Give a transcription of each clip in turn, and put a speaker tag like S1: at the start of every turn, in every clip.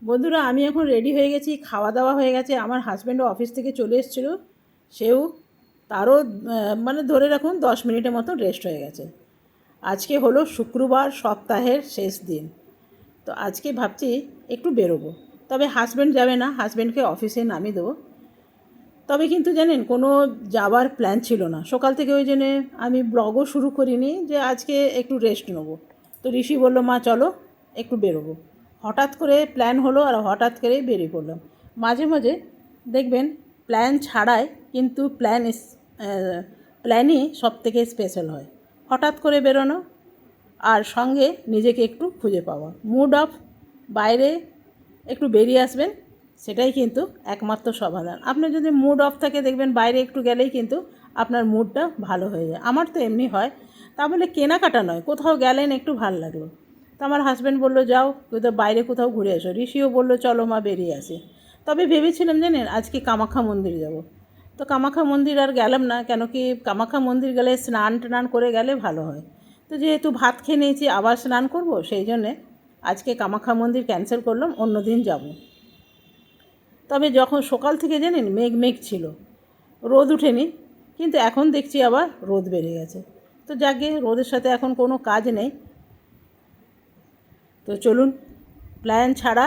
S1: বন্ধুরা, আমি এখন রেডি হয়ে গেছি, খাওয়া দাওয়া হয়ে গেছে। আমার হাজব্যান্ডও অফিস থেকে চলে এসেছিলো, সেও তারও মানে ধরে রাখুন 10 মিনিটের মতো রেস্ট হয়ে গেছে। আজকে হলো শুক্রবার, সপ্তাহের শেষ দিন। তো আজকে ভাবছি একটু বেরোবো, তবে হাজব্যান্ড যাবে না, হাজব্যান্ডকে অফিসে নামিয়ে দেবো। তবে কিন্তু জানেন, কোনো যাবার প্ল্যান ছিল না সকাল থেকে, ওই জন্যে আমি ব্লগও শুরু করিনি যে আজকে একটু রেস্ট নেবো। তো ঋষি বলল, মা চলো একটু বেরোবো। হঠাৎ করে প্ল্যান হলো আর হঠাৎ করেই বেরিয়ে পড়লাম। মাঝে মাঝে দেখবেন প্ল্যান ছাড়াই কিন্তু প্ল্যানই সব থেকে স্পেশাল হয়। হঠাৎ করে বেরোনো আর সঙ্গে নিজেকে একটু খুঁজে পাওয়া, মুড অফ, বাইরে একটু বেরিয়ে আসবেন, সেটাই কিন্তু একমাত্র সমাধান। আপনার যদি মুড অফ থাকে, দেখবেন বাইরে একটু গেলেই কিন্তু আপনার মুডটা ভালো হয়ে যায়। আমার তো এমনি হয়। তা বলে কেনাকাটা নয়, কোথাও গেলেন একটু ভালো লাগলো, তো আমার হাজব্যান্ড বললো যাও কোথাও বাইরে কোথাও ঘুরে এসো। ঋষিও বললো চলো মা বেরিয়ে আসি। তবে ভেবেছিলাম জানেন আজকে কামাখ্যা মন্দির যাব। তো কামাখ্যা মন্দির আর গেলাম না, কেন কি কামাখ্যা মন্দির গেলে স্নান টান করে গেলে ভালো হয়। তো যেহেতু ভাত খেয়ে নিয়েছি, আবার স্নান করব, সেই জন্যে আজকে কামাখ্যা মন্দির ক্যান্সেল করলাম, অন্য দিন যাব। তবে যখন সকাল থেকে জানেন মেঘ মেঘ ছিল, রোদ উঠেনি, কিন্তু এখন দেখছি আবার রোদ বেড়ে গেছে। তো যাকে রোদের সাথে এখন কোনো কাজ নেই। তো চলুন, প্ল্যান ছাড়া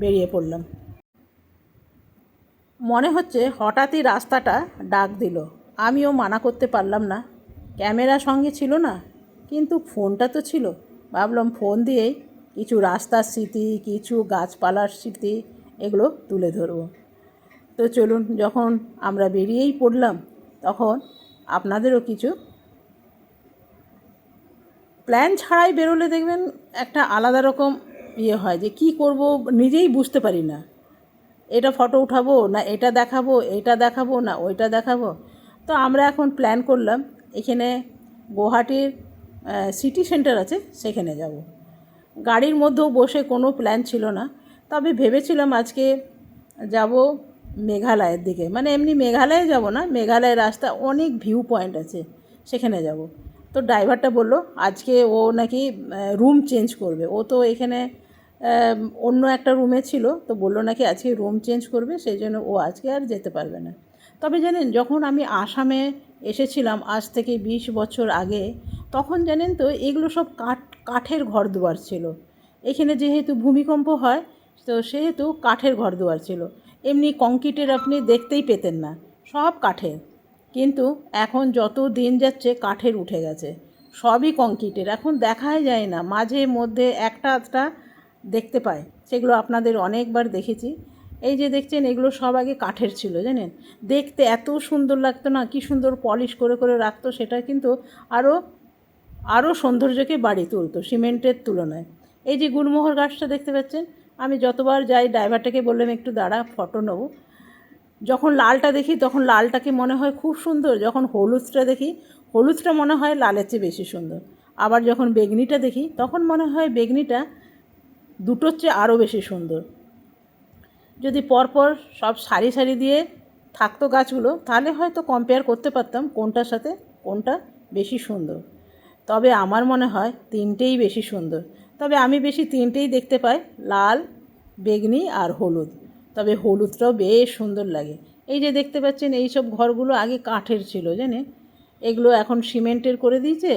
S1: বেরিয়ে পড়লাম। মনে হচ্ছে হঠাৎই রাস্তাটা ডাক দিল, আমিও মানা করতে পারলাম না। ক্যামেরা সঙ্গে ছিল না, কিন্তু ফোনটা তো ছিল। ভাবলাম ফোন দিয়েই কিছু রাস্তার স্মৃতি, কিছু গাছপালার স্মৃতি, এগুলো তুলে ধরবো। তো চলুন, যখন আমরা বেরিয়েই পড়লাম, তখন আপনাদেরও কিছু প্ল্যান ছাড়াই বেরোলে দেখবেন একটা আলাদা রকম হয়, যে কি করব নিজেই বুঝতে পারি না। এটা ফটো উঠাবো না এটা দেখাবো, এটা দেখাবো না ওইটা দেখাবো। তো আমরা এখন প্ল্যান করলাম এখানে গুয়াহাটির সিটি সেন্টার আছে, সেখানে যাব। গাড়ির মধ্যেও বসে কোনো প্ল্যান ছিল না, তবে ভেবেছিলাম আজকে যাব মেঘালয়ের দিকে। মানে এমনি মেঘালয়ে যাব না, মেঘালয়ের রাস্তা অনেক ভিউ পয়েন্ট আছে, সেখানে যাব। তো ড্রাইভারটা বলল আজকে ও নাকি রুম চেঞ্জ করবে। ও তো এখানে অন্য একটা রুমে ছিল, তো বললো নাকি আজকে রুম চেঞ্জ করবে, সেই জন্য ও আজকে আর যেতে পারবে না। তবে জানেন, যখন আমি আসামে এসেছিলাম আজ থেকে 20 বছর আগে, তখন জানেন তো এগুলো সব কাঠের ঘরদুয়ার ছিল। এখানে যেহেতু ভূমিকম্প হয়, তো সেহেতু কাঠের ঘরদুয়ার ছিল। এমনি কংক্রিটের আপনি দেখতেই পেতেন না, সব কাঠের। কিন্তু এখন যত দিন যাচ্ছে কাঠের উঠে গেছে, সবই কংক্রিটের, এখন দেখাই যায় না। মাঝে মধ্যে একটা আধটা দেখতে পাই, সেগুলো আপনাদের অনেকবার দেখেছি। এই যে দেখছেন, এগুলো সব আগে কাঠের ছিল জানেন। দেখতে এত সুন্দর লাগতো না, কি সুন্দর পলিশ করে করে রাখতো, সেটা কিন্তু আরও আরও সৌন্দর্যকে বাড়ি তুলতো সিমেন্টের তুলনায়। এই যে গুলমোহর গাছটা দেখতে পাচ্ছেন, আমি যতবার যাই ড্রাইভারটাকে বললাম একটু দাঁড়া ফটো নেবো। যখন লালটা দেখি তখন লালটাকে মনে হয় খুব সুন্দর, যখন হলুদটা দেখি হলুদটা মনে হয় লালের চেয়ে বেশি সুন্দর, আবার যখন বেগনিটা দেখি তখন মনে হয় বেগনিটা দুটোর চেয়ে আরও বেশি সুন্দর। যদি পরপর সব সারি সারি দিয়ে থাকতো গাছগুলো, তাহলে হয়তো কম্পেয়ার করতে পারতাম কোনটার সাথে কোনটা বেশি সুন্দর। তবে আমার মনে হয় তিনটেই বেশি সুন্দর। তবে আমি বেশি তিনটেই দেখতে পাই, লাল, বেগনি আর হলুদ। তবে হলুদটাও বেশ সুন্দর লাগে। এই যে দেখতে পাচ্ছেন, এই সব ঘরগুলো আগে কাঠের ছিল জানে, এগুলো এখন সিমেন্টের করে দিয়েছে,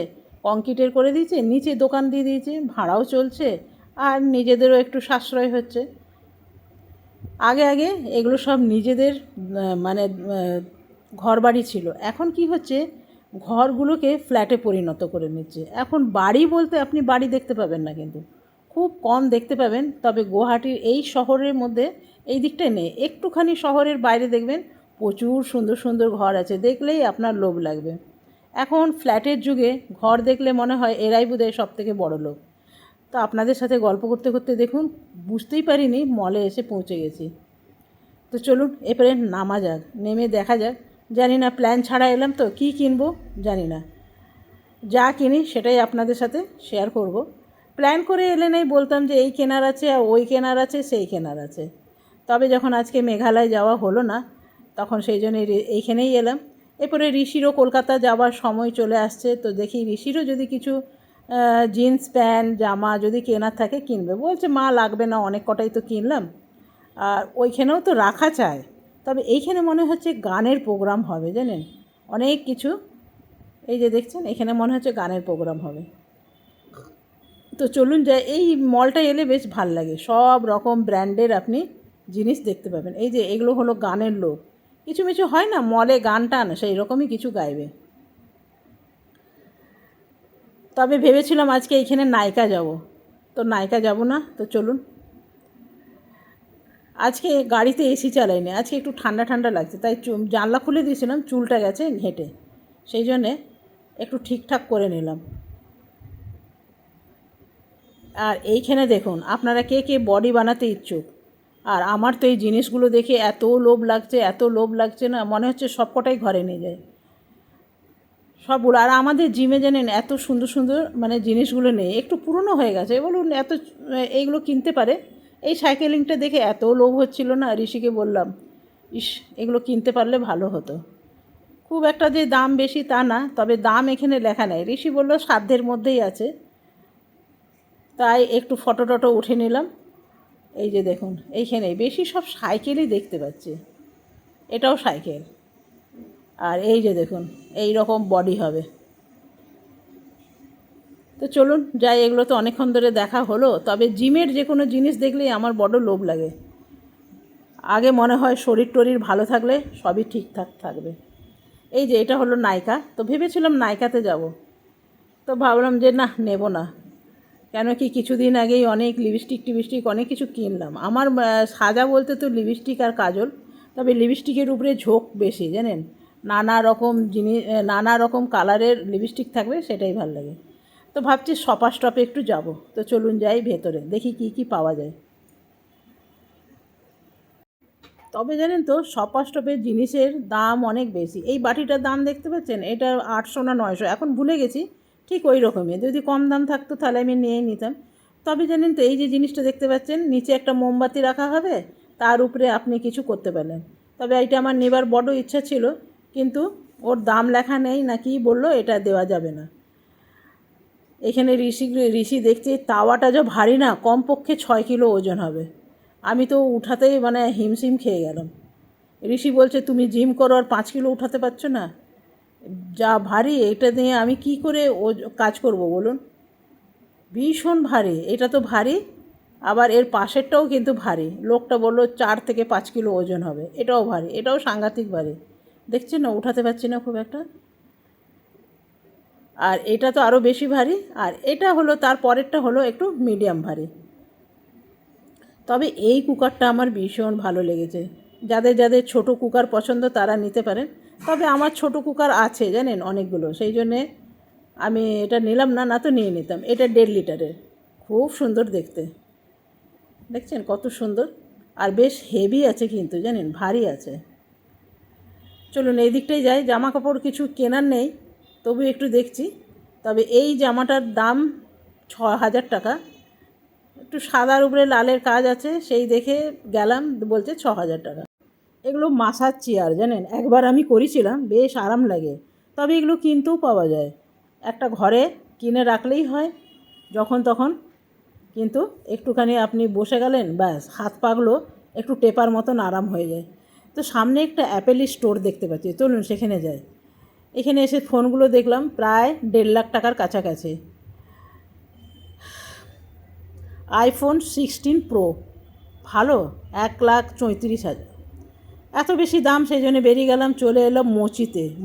S1: কংক্রিটের করে দিয়েছে, নিচে দোকান দিয়ে দিয়েছে, ভাড়াও চলছে, আর নিজেদেরও একটু সাশ্রয় হচ্ছে। আগে আগে এগুলো সব নিজেদের মানে ঘরবাড়ি ছিল। এখন কি হচ্ছে, ঘরগুলোকে ফ্ল্যাটে পরিণত করে নিচ্ছে। এখন বাড়ি বলতে আপনি বাড়ি দেখতে পাবেন না, কিন্তু খুব কম দেখতে পাবেন। তবে গুয়াহাটির এই শহরের মধ্যে এই দিকটাই নেই, একটুখানি শহরের বাইরে দেখবেন প্রচুর সুন্দর সুন্দর ঘর আছে, দেখলেই আপনার লোভ লাগবে। এখন ফ্ল্যাটের যুগে ঘর দেখলে মনে হয় এরাই বোধহয় সব থেকে বড় লোক। তো আপনাদের সাথে গল্প করতে করতে দেখুন বুঝতেই পারিনি মলে এসে পৌঁছে গেছি। তো চলুন এরপরে নামা যাক, নেমে দেখা যাক। জানি না, প্ল্যান ছাড়া এলাম তো কী কিনবো জানি না, যা কিনি সেটাই আপনাদের সাথে শেয়ার করব। প্ল্যান করে এলে নেই বলতাম যে এই কেনার আছে আর ওই কেনার আছে সেই কেনার আছে। তবে যখন আজকে মেঘালয় যাওয়া হলো না, তখন সেই জন্য এইখানেই এলাম। এরপরে ঋষিরও কলকাতা যাওয়ার সময় চলে আসছে, তো দেখি ঋষিরও যদি কিছু জিন্স প্যান্ট জামা যদি কেনার থাকে কিনবে। বলছে মা লাগবে না, অনেক কটাই তো কিনলাম। আর ওইখানেও তো রাখা চায়, তবে এইখানে মনে হচ্ছে গানের প্রোগ্রাম হবে জানেন, অনেক কিছু। এই যে দেখছেন এখানে মনে হচ্ছে গানের প্রোগ্রাম হবে। তো চলুন যাই, এই মলটা এলে বেশ ভাল লাগে, সব রকম ব্র্যান্ডের আপনি জিনিস দেখতে পাবেন। এই যে এগুলো হলো গানের লোক, কিছু কিছু হয় না মলে গান টান, সেই রকমই কিছু গাইবে। তবে ভেবেছিলাম আজকে এইখানে নায়িকা যাব, তো নায়িকা যাব না। তো চলুন, আজকে গাড়িতে এসি চালাইনি, আজকে একটু ঠান্ডা ঠান্ডা লাগছে, তাই জানলা খুলে দিয়েছিলাম, চুলটা গেছে ঘেঁটে, সেই জন্যে একটু ঠিকঠাক করে নিলাম। আর এইখানে দেখুন আপনারা কে কে বডি বানাতে ইচ্ছুক। আর আমার তো এই জিনিসগুলো দেখে এত লোভ লাগছে, এত লোভ লাগছে না, মনে হচ্ছে সবকটাই ঘরে নিয়ে যায় সবগুলো। আর আমাদের জিমে জানেন এত সুন্দর সুন্দর মানে জিনিসগুলো নেই, একটু পুরনো হয়ে গেছে বলুন, এত এইগুলো কিনতে পারে। এই সাইকেলিংটা দেখে এত লোভ হচ্ছিল না, ঋষিকে বললাম ইস এগুলো কিনতে পারলে ভালো হতো। খুব একটা যে দাম বেশি তা না, তবে দাম এখানে লেখা নেই। ঋষি বলল সাধ্যের মধ্যেই আছে, তাই একটু ফটো টটো উঠে নিলাম। এই যে দেখুন এইখানে বেশি সব সাইকেলই দেখতে পাচ্ছি, এটাও সাইকেল। আর এই যে দেখুন এই রকম বডি হবে। তো চলুন যাই, এগুলো তো অনেকক্ষণ ধরে দেখা হলো। তবে জিমের যে কোনো জিনিস দেখলেই আমার বড় লোভ লাগে। আগে মনে হয় শরীর টরীর ভালো থাকলে সবই ঠিকঠাক থাকবে। এই যে এটা হলো নাইকা, তো ভেবেছিলাম নাইকাতে যাব, তো ভাবলাম যে না নেব না। কেন কি কিছুদিন আগেই অনেক লিপস্টিক টিপস্টিক অনেক কিছু কিনলাম। আমার সাজা বলতে তো লিপস্টিক আর কাজল, তবে লিপস্টিকের উপরে ঝোঁক বেশি জানেন, নানা রকম জিনিস নানা রকম কালারের লিপস্টিক থাকবে, সেটাই ভালো লাগে। তো ভাবছি শপার স্টপে একটু যাব, তো চলুন যাই ভেতরে দেখি কি কি পাওয়া যায়। তবে জানেন তো শপার স্টপের জিনিসের দাম অনেক বেশি। এই বাটিটার দাম দেখতে পাচ্ছেন, এটা 800 না 900, এখন ভুলে গেছি। ঠিক ওই রকমই, যদি কম দাম থাকতো তাহলে আমি নিয়েই নিতাম। তবে জানেন তো এই যে জিনিসটা দেখতে পাচ্ছেন, নিচে একটা মোমবাতি রাখা হবে, তার উপরে আপনি কিছু করতে পারেন। তবে এইটা আমার নেবার বড় ইচ্ছা ছিল, কিন্তু ওর দাম লেখা নেই না কি বললো, এটা দেওয়া যাবে না। এখানে ঋষি দেখছি তাওয়াটা যা ভারী না, কমপক্ষে 6 কিলো ওজন হবে। আমি তো উঠাতেই মানে হিমশিম খেয়ে গেলাম। ঋষি বলছে তুমি জিম করো আর 5 কিলো উঠাতে পারছো না, যা ভারী, এটা দিয়ে আমি কি করে কাজ করব বলুন। ভীষণ ভারী, এটা তো ভারী, আবার এর পাশেরটাও কিন্তু ভারী। লোকটা বললো 4 থেকে 5 কিলো ওজন হবে, এটাও ভারী, এটাও সাংঘাতিক ভারী। দেখছেন না, উঠাতে পারছি না খুব একটা। আর এটা তো আরও বেশি ভারী, আর এটা হলো তার পরেরটা হলো একটু মিডিয়াম ভারী। তবে এই কুকারটা আমার ভীষণ ভালো লেগেছে। যাদের যাদের ছোট কুকার পছন্দ তারা নিতে পারেন, তবে আমার ছোট কুকার আছে জানেন অনেকগুলো, সেই জন্যে আমি এটা নিলাম না, না তো নিয়ে নিতাম। এটা 1.5 লিটারের, খুব সুন্দর দেখতে, দেখছেন কত সুন্দর। আর বেশ হেভি আছে কিন্তু জানেন, ভারী আছে। চলুন এই দিকটাই যাই, জামা কাপড় কিছু কেনার নেই, তবু একটু দেখছি। তবে এই জামাটার দাম 6,000 টাকা, একটু সাদার উপরে লালের কাজ আছে, সেই দেখে গেলাম, বলছে 6,000 টাকা। এগুলো মাসাজ চেয়ার জানেন, একবার আমি করেছিলাম, বেশ আরাম লাগে। তবে এগুলো কিনতেও পাওয়া যায়, একটা ঘরে কিনে রাখলেই হয় যখন তখন, কিন্তু একটুখানি আপনি বসে গেলেন ব্যাস, হাত পাগুলো একটু টেপার মতন আরাম হয়ে যায়। তো সামনে একটা অ্যাপেল স্টোর দেখতে পাচ্ছি, চলুন সেখানে যাই। এখানে এসে ফোনগুলো দেখলাম প্রায় 1.5 লাখ টাকার কাছাকাছি। আইফোন 16 প্রো ভালো, 1,34,000, এত বেশি দাম, সেই জন্য বেরিয়ে গেলাম। চলে এলাম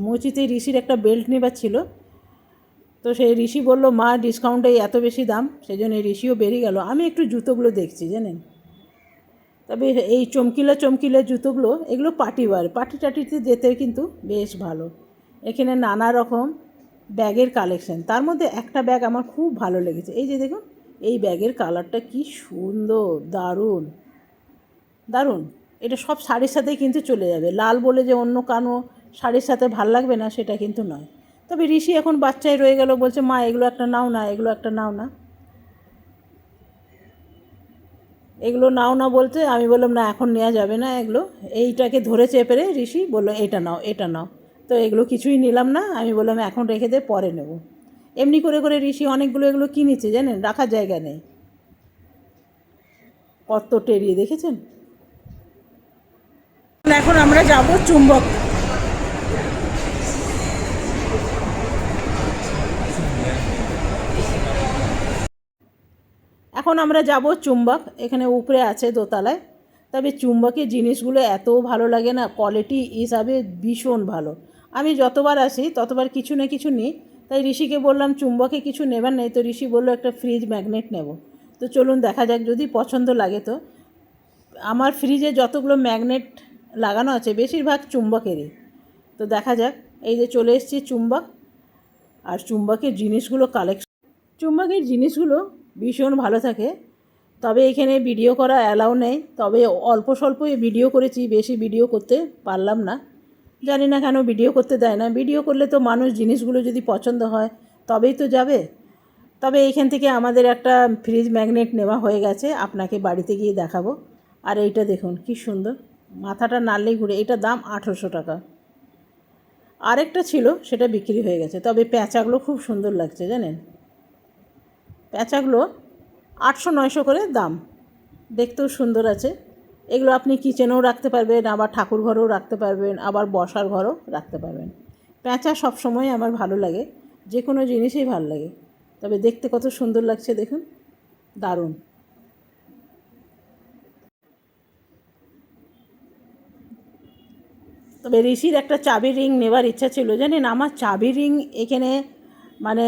S1: মুচিতে ঋষির একটা বেল্ট নেবার ছিল, তো সেই ঋষি বলল মা ডিসকাউন্টে এত বেশি দাম, সেই জন্য ঋষিও বেরিয়ে গেল। আমি একটু জুতোগুলো দেখছি জানেন, তবে এই চমকিলা জুতোগুলো, এগুলো পার্টি টাটিতে যেতে কিন্তু বেশ ভালো। এখানে নানা রকম ব্যাগের কালেকশন, তার মধ্যে একটা ব্যাগ আমার খুব ভালো লেগেছে। এই যে দেখুন, এই ব্যাগের কালারটা কি সুন্দর, দারুণ দারুণ। এটা সব শাড়ির সাথেই কিন্তু চলে যাবে, লাল বলে যে অন্য কানো শাড়ির সাথে ভাল লাগবে না সেটা কিন্তু নয়। তবে ঋষি এখন বাচ্চায় রয়ে গেল, বলছে মা এগুলো একটা নাও না, এগুলো একটা নাও না, এগুলো নাও না বলতে আমি বললাম না এখন নেওয়া যাবে না এগুলো। এইটাকে ধরে চেপে ঋষি বললো এটা নাও, এটা নাও। তো এগুলো কিছুই নিলাম না, আমি বললাম এখন রেখে দে, পরে নেব। এমনি করে করে ঋষি অনেকগুলো এগুলো কিনেছে জানেন, রাখার জায়গা নেই। কত টেরি দেখেছেন। এখন আমরা যাব চুম্বক। এখন আমরা যাব চুম্বক, এখানে উপরে আছে দোতলায়। তবে চুম্বকের জিনিসগুলো এত ভালো লাগে না, কোয়ালিটি হিসাবে ভীষণ ভালো। আমি যতবার আসি ততবার কিছু না কিছু নিই। তাই ঋষিকে বললাম চুম্বকে কিছু নেবার নেই, তো ঋষি বললো একটা ফ্রিজ ম্যাগনেট নেব। তো চলুন দেখা যাক, যদি পছন্দ লাগে তো। আমার ফ্রিজে যতগুলো ম্যাগনেট লাগানো আছে বেশিরভাগ চুম্বকেরই। তো দেখা যাক। এই যে চলে এসেছি চুম্বক, আর চুম্বকের জিনিসগুলো চুম্বকের জিনিসগুলো ভীষণ ভালো থাকে। তবে এখানে ভিডিও করা অ্যালাউ নেই, তবে অল্প স্বল্পই ভিডিও করেছি, বেশি ভিডিও করতে পারলাম না। জানি না কেন ভিডিও করতে দেয় না। ভিডিও করলে তো মানুষ জিনিসগুলো যদি পছন্দ হয় তবেই তো যাবে। তবে এইখান থেকে আমাদের একটা ফ্রিজ ম্যাগনেট নেওয়া হয়ে গেছে, আপনাকে বাড়িতে গিয়ে দেখাবো। আর এইটা দেখুন কি সুন্দর, মাথাটা নাড়লেই ঘুরে। এটা দাম 1800 টাকা। আরেকটা ছিল, সেটা বিক্রি হয়ে গেছে। তবে প্যাঁচাগুলো খুব সুন্দর লাগছে জানেন, প্যাঁচাগুলো 800-900 করে দাম, দেখতেও সুন্দর আছে। এগুলো আপনি কিচেনেও রাখতে পারবেন, আবার ঠাকুর ঘরেও রাখতে পারবেন, আবার বসার ঘরেও রাখতে পারবেন। প্যাঁচা সবসময় আমার ভালো লাগে, যে কোনো জিনিসই ভালো লাগে। তবে দেখতে কত সুন্দর লাগছে দেখুন, দারুণ। তবে ঋষির একটা চাবি রিং নেবার ইচ্ছা ছিল জানেন। আমার চাবি রিং এখানে মানে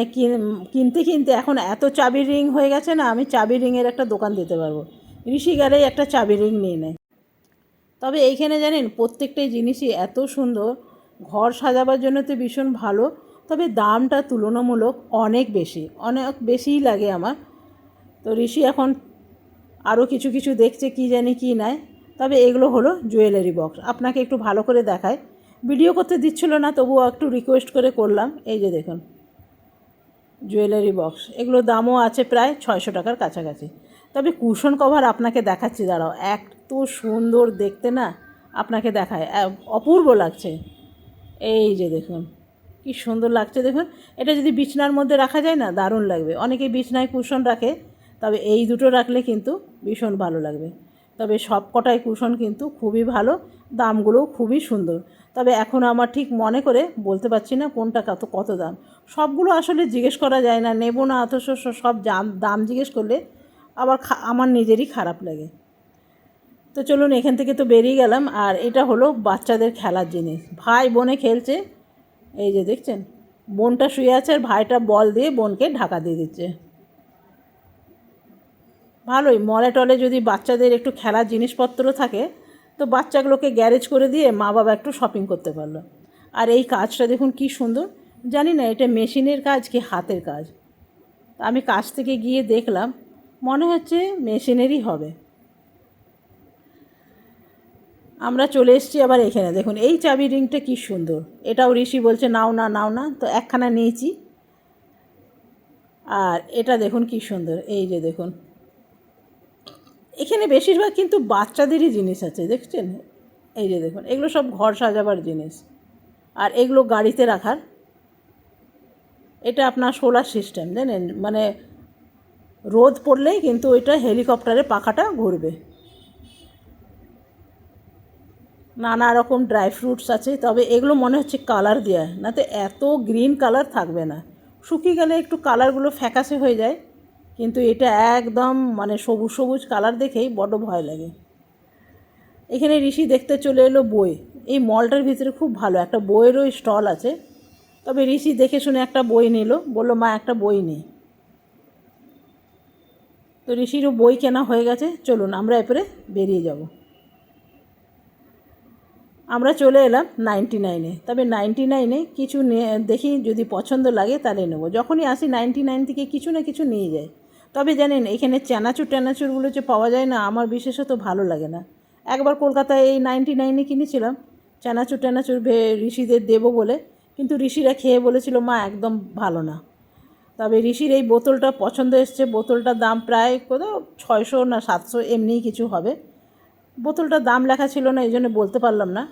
S1: কিনতে কিনতে এখন এত চাবি রিং হয়ে গেছে না, আমি চাবি রিংয়ের একটা দোকান দিতে পারবো। ঋষি গেলেই একটা চাবি রিং নিয়ে নেয়। তবে এইখানে জানেন প্রত্যেকটাই জিনিসই এত সুন্দর, ঘর সাজাবার জন্য তো ভীষণ ভালো। তবে দামটা তুলনামূলক অনেক বেশি, অনেক বেশিই লাগে আমার। তো ঋষি এখন আরও কিছু কিছু দেখছে, কি জানি কি নেয়। তবে এগুলো হলো জুয়েলারি বক্স। আপনাকে একটু ভালো করে দেখায়, ভিডিও করতে দিচ্ছিল না, তবুও একটু রিকোয়েস্ট করে করলাম। এই যে দেখুন জুয়েলারি বক্স, এগুলো দামও আছে প্রায় 600 টাকার কাছাকাছি। তবে কুশন কভার আপনাকে দেখাচ্ছি, দাঁড়াও। এত সুন্দর দেখতে না, আপনাকে দেখায়, অপূর্ব লাগছে। এই যে দেখুন কি সুন্দর লাগছে দেখুন। এটা যদি বিছনার মধ্যে রাখা যায় না, দারুণ লাগবে। অনেকে বিছনায় কুশন রাখে, তবে এই দুটো রাখলে কিন্তু ভীষণ ভালো লাগবে। তবে সব কটাই কুশন কিন্তু খুবই ভালো, দামগুলোও খুবই সুন্দর। তবে এখন আমার ঠিক মনে করে বলতে পারছি না কোনটা কত দাম। সবগুলো আসলে জিজ্ঞেস করা যায় না, নেব না, অথচ সব দাম জিজ্ঞেস করলে আবার আমার নিজেরই খারাপ লাগে। তো চলুন এখান থেকে তো বেরিয়ে গেলাম। আর এটা হলো বাচ্চাদের খেলার জিনিস, ভাই বোনে খেলছে। এই যে দেখছেন, বোনটা শুয়ে আছে আর ভাইটা বল দিয়ে বোনকে ঢাকা দিয়ে দিচ্ছে। ভালোই, মলে টলে যদি বাচ্চাদের একটু খেলার জিনিসপত্র থাকে তো বাচ্চাগুলোকে গ্যারেজ করে দিয়ে মা বাবা একটু শপিং করতে পারলো। আর এই কাজটা দেখুন কি সুন্দর। জানি না এটা মেশিনের কাজ কি হাতের কাজ, আমি কাছ থেকে গিয়ে দেখলাম, মনে হচ্ছে মেশিনেরই হবে। আমরা চলে এসেছি আবার এখানে দেখুন, এই চাবি রিংটা কি সুন্দর। এটাও ঋষি বলছে নাও না নাও না, তো একখানা নিয়েছি। আর এটা দেখুন কি সুন্দর, এই যে দেখুন, এখানে বেশিরভাগ কিন্তু বাচ্চাদেরই জিনিস আছে দেখছেন। এই যে দেখুন, এগুলো সব ঘর সাজাবার জিনিস, আর এগুলো গাড়িতে রাখার। এটা আপনার সোলার সিস্টেম জানেন, মানে রোদ পড়লেই কিন্তু ওইটা হেলিকপ্টারের পাখাটা ঘুরবে। নানা রকম ড্রাই ফ্রুটস আছে, তবে এগুলো মনে হচ্ছে কালার দেওয়া, না তো এত গ্রিন কালার থাকবে না, শুকিয়ে গেলে একটু কালারগুলো ফ্যাকাশে হয়ে যায়। কিন্তু এটা একদম মানে সবুজ সবুজ কালার দেখেই বড় ভয় লাগে। এখানে ঋষি দেখতে চলে এলো বই। এই মলটার ভিতরে খুব ভালো একটা বইয়েরও স্টল আছে। তবে ঋষি দেখে শুনে একটা বই নিল, বললো মা একটা বই নেই। তো ঋষিরও বই কেনা হয়ে গেছে। চলুন আমরা এরপরে বেরিয়ে যাব। আমরা চলে এলাম 99-এ। তবে 99-এ কিছু দেখি, যদি পছন্দ লাগে তাহলে নেবো। যখনই আসি 99 থেকে কিছু না কিছু নিয়ে যাই। তবে জানেন এখানে চানাচুরগুলো যে পাওয়া যায় না, আমার বিশেষত ভালো লাগে না। একবার কলকাতায় এই 99-এ কিনেছিলাম চানাচুর ঋষিদের দেবো বলে, কিন্তু ঋষিরা খেয়ে বলেছিল মা একদম ভালো না। তবে ঋষির এই বোতলটা পছন্দ এসছে। বোতলটার দাম প্রায় কত 600 না 700 এমনিই কিছু হবে। বোতলটার দাম লেখা ছিল না, এই জন্য বলতে পারলাম না।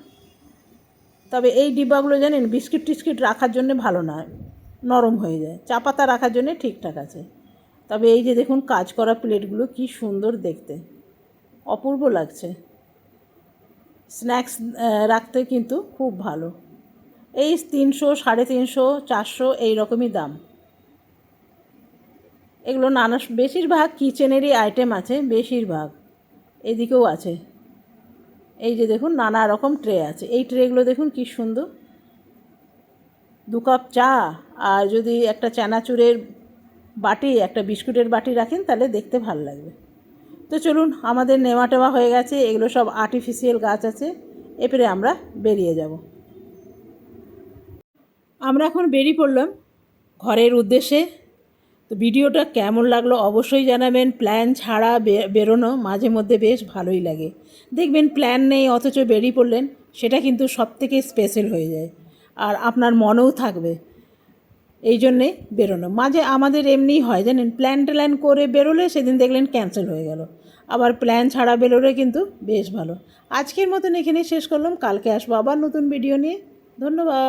S1: তবে এই ডিব্বাগুলো জানেন বিস্কিট টিস্কিট রাখার জন্য ভালো না, নরম হয়ে যায়, চা পাতা রাখার জন্য ঠিকঠাক আছে। তবে এই যে দেখুন কাজ করা প্লেটগুলো কি সুন্দর দেখতে, অপূর্ব লাগছে। স্ন্যাক্স রাখতে কিন্তু খুব ভালো। এই 300, 350, 400 এই রকমই দাম। এগুলো বেশিরভাগ কিচেনেরই আইটেম আছে, বেশিরভাগ। এদিকেও আছে, এই যে দেখুন নানা রকম ট্রে আছে। এই ট্রেগুলো দেখুন কি সুন্দর। 2 কাপ চা আর যদি একটা চানাচুরের বাটি, একটা বিস্কুটের বাটি রাখেন তাহলে দেখতে ভালো লাগবে। তো চলুন, আমাদের নেওয়া টেওয়া হয়ে গেছে, এগুলো সব আর্টিফিশিয়াল গাছ আছে, এরপরে আমরা বেরিয়ে যাব। আমরা এখন বেরিয়ে পড়লাম ঘরের উদ্দেশ্যে। তো ভিডিওটা কেমন লাগলো অবশ্যই জানাবেন। প্ল্যান ছাড়া বেরোনো মাঝে মধ্যে বেশ ভালোই লাগে। দেখবেন প্ল্যান নেই অথচ বেরিয়ে পড়লেন, সেটা কিন্তু সবথেকে স্পেশাল হয়ে যায়, আর আপনার মনেও থাকবে। এই জন্যে বেরোনো। মাঝে আমাদের এমনিই হয় জানেন, প্ল্যান করে বেরোলে সেদিন দেখলেন ক্যান্সেল হয়ে গেল। আবার প্ল্যান ছাড়া বেরোলে কিন্তু বেশ ভালো। আজকের মতন এখানেই শেষ করলাম, কালকে আসবো আবার নতুন ভিডিও নিয়ে। ধন্যবাদ।